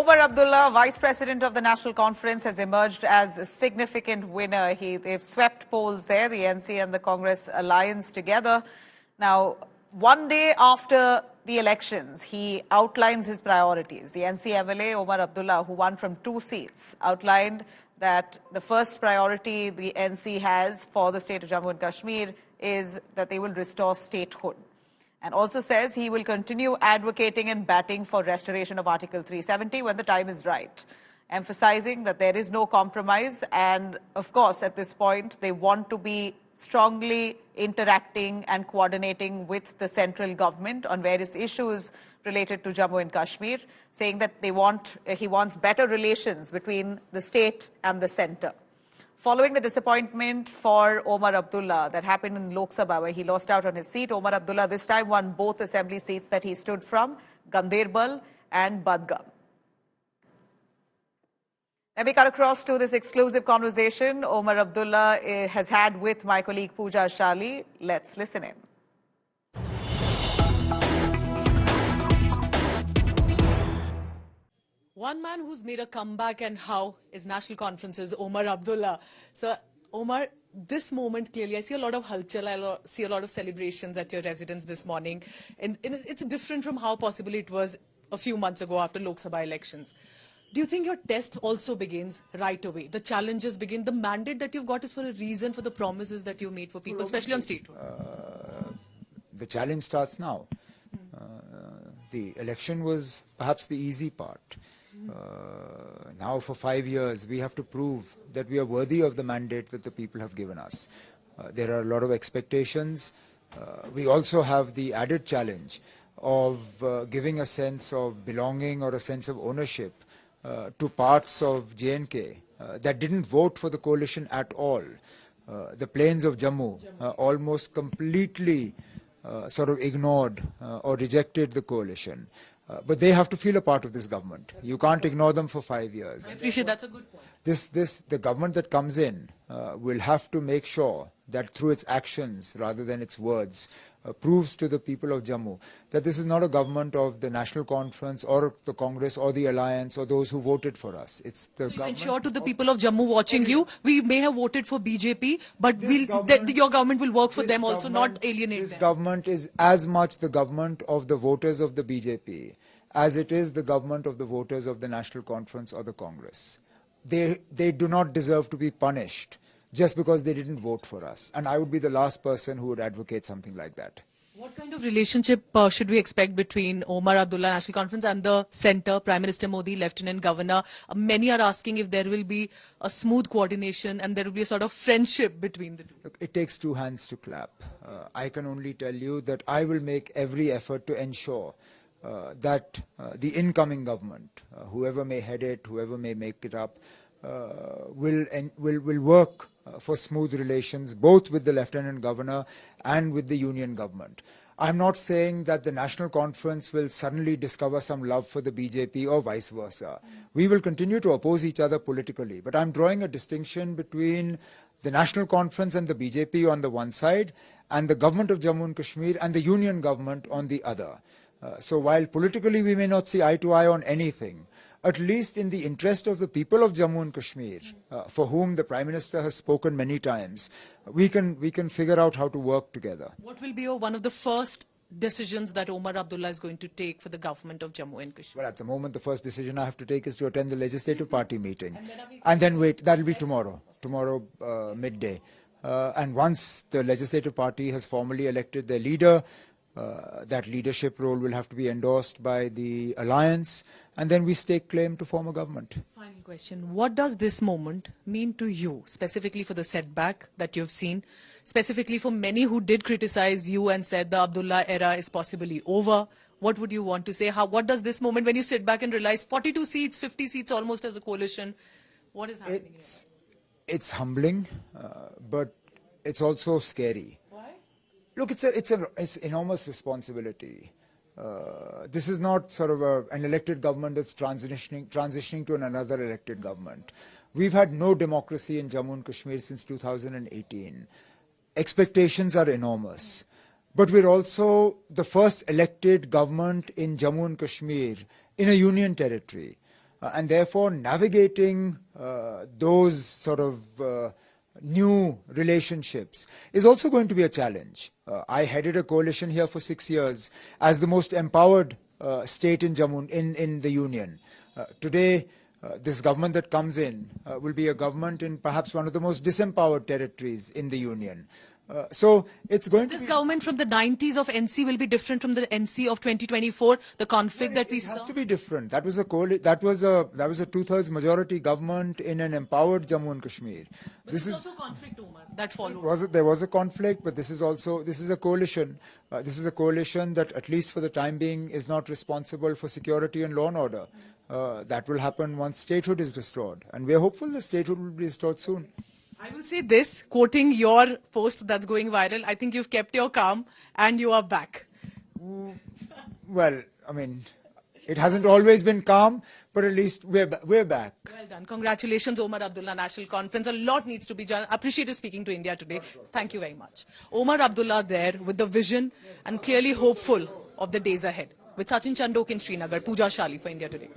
Omar Abdullah, Vice President of the National Conference, has emerged as a significant winner. They've swept polls there, the NC and the Congress alliance together. Now, one day after the elections, he outlines his priorities. The NC MLA, Omar Abdullah, who won from 2 seats, outlined that the first priority the NC has for the state of Jammu and Kashmir is that they will restore statehood. And also says he will continue advocating and batting for restoration of Article 370 when the time is right, emphasizing that there is no compromise. And of course, at this point, they want to be strongly interacting and coordinating with the central government on various issues related to Jammu and Kashmir, saying that he wants better relations between the state and the centre. Following the disappointment for Omar Abdullah that happened in Lok Sabha, where he lost out on his seat, Omar Abdullah this time won both assembly seats that he stood from, Ganderbal and Badgam. Let me cut across to this exclusive conversation Omar Abdullah has had with my colleague Pooja Shali. Let's listen in. One man who's made a comeback and how is National Conference's Omar Abdullah. So, Omar, this moment clearly, I see a lot of halchal, I see a lot of celebrations at your residence this morning. And it's different from how possibly it was a few months ago after Lok Sabha elections. Do you think your test also begins right away? The challenges begin. The mandate that you've got is for a reason, for the promises that you made for people, especially on statehood. The challenge starts now. The election was perhaps the easy part. Now for 5 years we have to prove that we are worthy of the mandate that the people have given us. There are a lot of expectations. We also have the added challenge of giving a sense of belonging or a sense of ownership to parts of J&K that didn't vote for the coalition at all. The plains of Jammu almost completely sort of ignored or rejected the coalition. But they have to feel a part of this government. You can't ignore them for 5 years. I appreciate that's a good point. The government that comes in will have to make sure that through its actions rather than its words proves to the people of Jammu that this is not a government of the National Conference or the Congress or the Alliance or those who voted for us. It's the government. Ensure to the people of Jammu watching you, we may have voted for BJP, but your government will work for them also, not alienate them. This government is as much the government of the voters of the BJP as it is the government of the voters of the National Conference or the Congress. They do not deserve to be punished just because they didn't vote for us. And I would be the last person who would advocate something like that. What kind of relationship should we expect between Omar Abdullah National Conference and the centre, Prime Minister Modi, Lieutenant Governor? Many are asking if there will be a smooth coordination and there will be a sort of friendship between the two. Look, it takes 2 hands to clap. I can only tell you that I will make every effort to ensure that the incoming government, whoever may head it, whoever may make it up, will work for smooth relations both with the Lieutenant Governor and with the Union government. I'm not saying that the National Conference will suddenly discover some love for the BJP or vice versa. We will continue to oppose each other politically, but I'm drawing a distinction between the National Conference and the BJP on the one side and the government of Jammu and Kashmir and the Union government on the other. So while politically we may not see eye to eye on anything, at least in the interest of the people of Jammu and Kashmir, for whom the Prime Minister has spoken many times, we can figure out how to work together. What will be one of the first decisions that Omar Abdullah is going to take for the government of Jammu and Kashmir? Well, at the moment, the first decision I have to take is to attend the Legislative Party meeting. And then wait, that will be tomorrow midday. And once the Legislative Party has formally elected their leader, that leadership role will have to be endorsed by the alliance, and then we stake claim to form a government. Final question. What does this moment mean to you, specifically for the setback that you've seen, specifically for many who did criticize you and said the Abdullah era is possibly over? What would you want to say? What does this moment, when you sit back and realize 42 seats, 50 seats almost as a coalition, what is happening here? It's humbling, but it's also scary. Look, it's enormous responsibility. This is not sort of an elected government that's transitioning to another elected government. We've had no democracy in Jammu and Kashmir since 2018. Expectations are enormous. But we're also the first elected government in Jammu and Kashmir in a union territory. and therefore navigating those sort of new relationships is also going to be a challenge. I headed a coalition here for 6 years as the most empowered state in Jammu, in the union. Today, this government that comes in will be a government in perhaps one of the most disempowered territories in the union. So it's going to This be... government from the 90s of NC will be different from the NC of 2024, the conflict that we It has saw? to be different. That was a 2/3 majority government in an empowered Jammu and Kashmir. But this is also a conflict, Omar, that followed. There was a conflict, but this is a coalition. This is a coalition that, at least for the time being, is not responsible for security and law and order. That will happen once statehood is restored, and we are hopeful the statehood will be restored soon. I will say this, quoting your post that's going viral, I think you've kept your calm and you are back. Well, I mean, it hasn't always been calm, but at least we're back. Well done. Congratulations, Omar Abdullah, National Conference. A lot needs to be done. Appreciate you speaking to India today. Thank you very much. Omar Abdullah there with the vision and clearly hopeful of the days ahead. With Sachin Chandok in Srinagar, Pooja Shali for India Today.